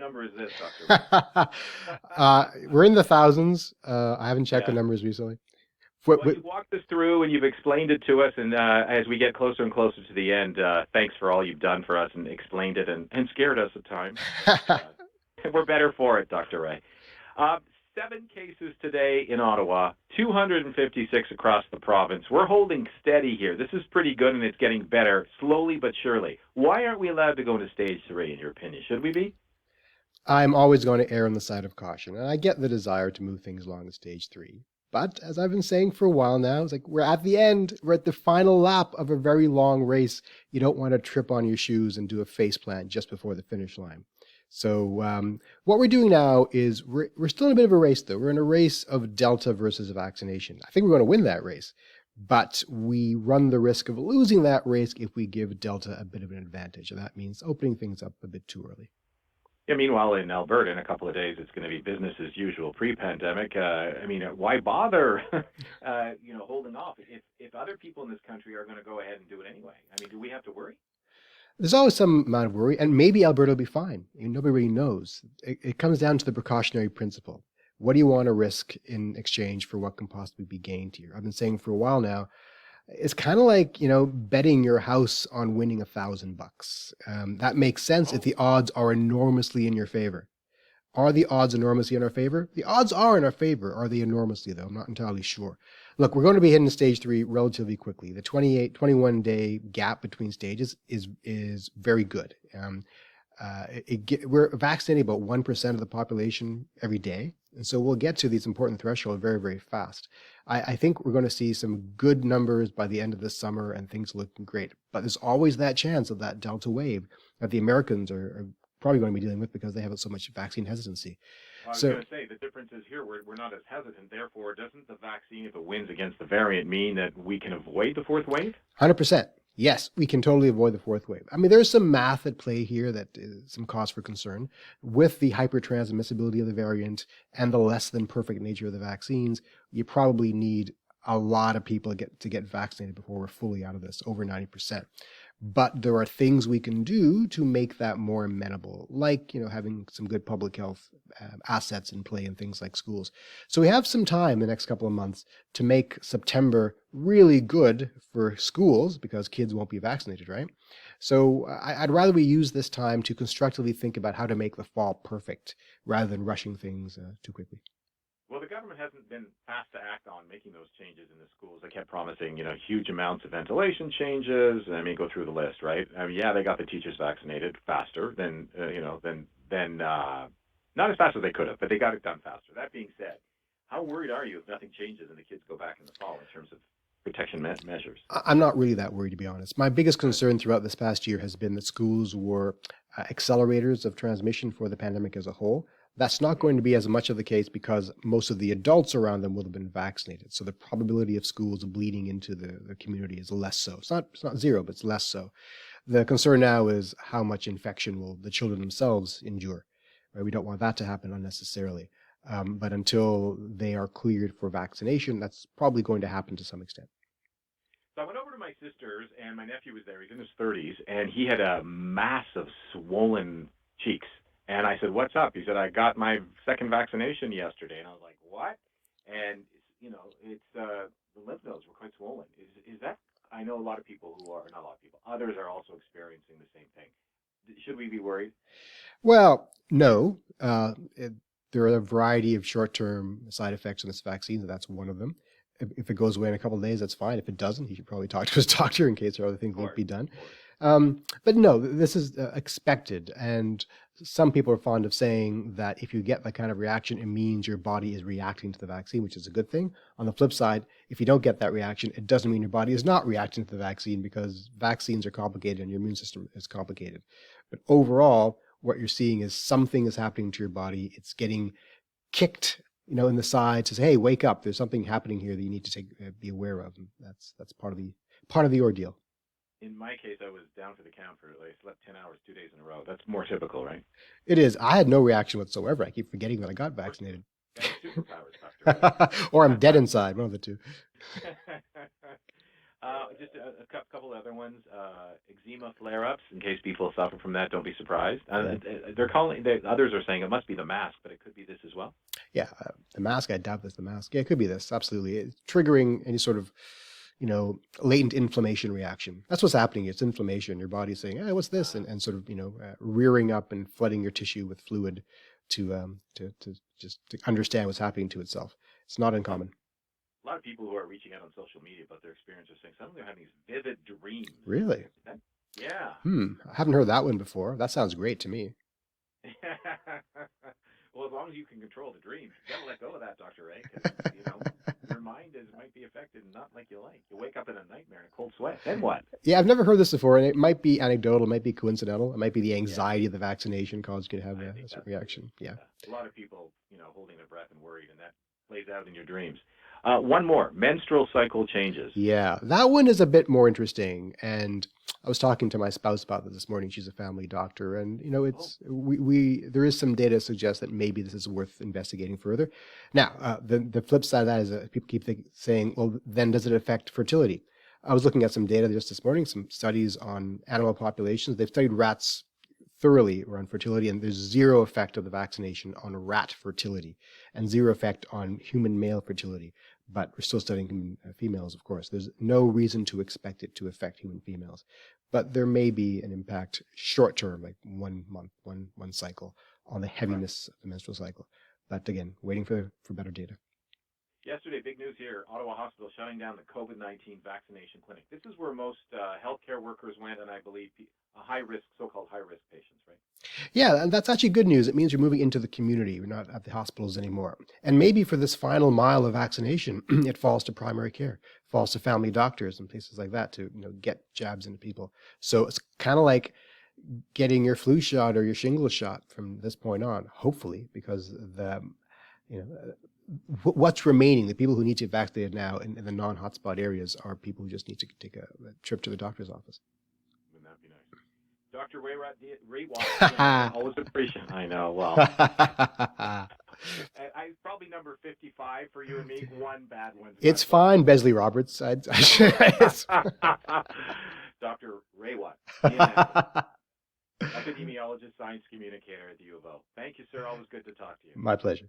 number is this, Dr. We're in the thousands. I haven't checked the Yeah. numbers recently. Well, you've walked us through and you've explained it to us. And as we get closer and closer to the end, thanks for all you've done for us and explained it and scared us at times. We're better for it, Dr. Ray. Uh, 7 cases today in Ottawa, 256 across the province. We're holding steady here. This is pretty good, and it's getting better, slowly but surely. Why aren't we allowed to go into stage 3, in your opinion? Should we be? I'm always going to err on the side of caution, and I get the desire to move things along to stage 3. But as I've been saying for a while now, it's like we're at the end. We're at the final lap of a very long race. You don't want to trip on your shoes and do a face plant just before the finish line. So what we're doing now is we're still in a bit of a race, though. We're in a race of Delta versus vaccination. I think we're going to win that race, but we run the risk of losing that race if we give Delta a bit of an advantage. And that means opening things up a bit too early. Yeah, meanwhile, in Alberta, in a couple of days, it's going to be business as usual pre-pandemic. Why bother, holding off if other people in this country are going to go ahead and do it anyway? I mean, do we have to worry? There's always some amount of worry, and maybe Alberta will be fine. Nobody really knows. It comes down to the precautionary principle. What do you want to risk in exchange for what can possibly be gained here? I've been saying for a while now, it's kind of like, betting your house on winning $1,000. That makes sense if the odds are enormously in your favor. Are the odds enormously in our favor? The odds are in our favor. Are they enormously, though? I'm not entirely sure. Look, we're going to be hitting stage 3 relatively quickly. The 21-day gap between stages is very good. We're vaccinating about 1% of the population every day. And so we'll get to these important thresholds very, very fast. I think we're going to see some good numbers by the end of this summer and things looking great. But there's always that chance of that Delta wave that the Americans are probably going to be dealing with because they have so much vaccine hesitancy. Well, I was going to say, the difference is here, we're not as hesitant. Therefore, doesn't the vaccine, if it wins against the variant, mean that we can avoid the fourth wave? 100%. Yes, we can totally avoid the fourth wave. I mean, there's some math at play here that is some cause for concern. With the hypertransmissibility of the variant and the less than perfect nature of the vaccines, you probably need a lot of people to get vaccinated before we're fully out of this, over 90%. But there are things we can do to make that more amenable, like having some good public health assets in play in things like schools. So we have some time the next couple of months to make September really good for schools because kids won't be vaccinated, right? So I'd rather we use this time to constructively think about how to make the fall perfect rather than rushing things too quickly. Well, the government hasn't been fast to act on making those changes in the schools. They kept promising, huge amounts of ventilation changes. I mean, go through the list, right? I mean, yeah, they got the teachers vaccinated faster than not as fast as they could have, but they got it done faster. That being said, how worried are you if nothing changes and the kids go back in the fall in terms of protection measures? I'm not really that worried, to be honest. My biggest concern throughout this past year has been that schools were accelerators of transmission for the pandemic as a whole. That's not going to be as much of the case because most of the adults around them will have been vaccinated. So the probability of schools bleeding into the community is less so. It's not zero, but it's less so. The concern now is how much infection will the children themselves endure. Right? We don't want that to happen unnecessarily. But until they are cleared for vaccination, that's probably going to happen to some extent. So I went over to my sister's, and my nephew was there. He's in his 30s, and he had a massive swollen cheeks. And I said, "What's up?" He said, "I got my second vaccination yesterday." And I was like, "What?" And it's the lymph nodes were quite swollen. Is that? I know a lot of people who are not a lot of people. Others are also experiencing the same thing. Should we be worried? Well, no. There are a variety of short-term side effects of this vaccine, and that's one of them. If it goes away in a couple of days, that's fine. If it doesn't, he should probably talk to his doctor in case there are other things that need to be done. But no, this is expected. And some people are fond of saying that if you get that kind of reaction, it means your body is reacting to the vaccine, which is a good thing. On the flip side, if you don't get that reaction, it doesn't mean your body is not reacting to the vaccine because vaccines are complicated and your immune system is complicated. But overall, what you're seeing is something is happening to your body. It's getting kicked, in the side to say, "Hey, wake up! There's something happening here that you need to be aware of." And that's part of the ordeal. In my case, I was down for the count for I slept 10 hours 2 days in a row. That's more typical, right? It is. I had no reaction whatsoever. I keep forgetting that I got vaccinated. Superpowers, Dr. Or I'm dead inside, one of the two. Just couple other ones. Eczema flare-ups, in case people suffer from that, don't be surprised. Yeah. Others are saying it must be the mask, but it could be this as well. Yeah, the mask, I doubt that's the mask. Yeah, it could be this, absolutely. It's triggering any sort of, latent inflammation reaction. That's what's happening. It's inflammation. Your body's saying, hey, what's this? And sort of, rearing up and flooding your tissue with fluid to just to understand what's happening to itself. It's not uncommon. A lot of people who are reaching out on social media about their experience are saying some of them are having these vivid dreams. Really? Yeah. I haven't heard that one before. That sounds great to me. Well, as long as you can control the dreams, you gotta let go of that, Dr. Ray, because your mind might be affected and not like you like. You wake up in a nightmare in a cold sweat. Then what? Yeah, I've never heard this before, and it might be anecdotal, it might be coincidental, it might be the anxiety of the vaccination causing you to have a certain reaction. Yeah. A lot of people, holding their breath and worried, and that plays out in your dreams. One more, menstrual cycle changes. Yeah, that one is a bit more interesting. And I was talking to my spouse about this morning. She's a family doctor, and it's there is some data to suggest that maybe this is worth investigating further. Now, the flip side of that is that people keep saying, well, then does it affect fertility? I was looking at some data just this morning, some studies on animal populations. They've studied rats thoroughly around fertility, and there's zero effect of the vaccination on rat fertility and zero effect on human male fertility. But we're still studying human females, of course. There's no reason to expect it to affect human females. But there may be an impact short term, like 1 month, one cycle, on the heaviness of the menstrual cycle. But again, waiting for better data. Yesterday, big news here, Ottawa Hospital shutting down the COVID-19 vaccination clinic. This is where most healthcare workers went, and I believe so-called high-risk patients, right? Yeah, and that's actually good news. It means you're moving into the community. You're not at the hospitals anymore. And maybe for this final mile of vaccination, it falls to primary care, falls to family doctors and places like that to get jabs into people. So it's kind of like getting your flu shot or your shingles shot from this point on, hopefully, because what's remaining, the people who need to get vaccinated now in the non-hotspot areas are people who just need to take a trip to the doctor's office. Wouldn't that be nice? Dr. Raywat, always appreciate. I know. Well, I probably number 55 for you and me. One bad one. It's fine, Besley Roberts. Dr. Raywat, epidemiologist, science communicator at the U of O. Thank you, sir. Always good to talk to you. My pleasure.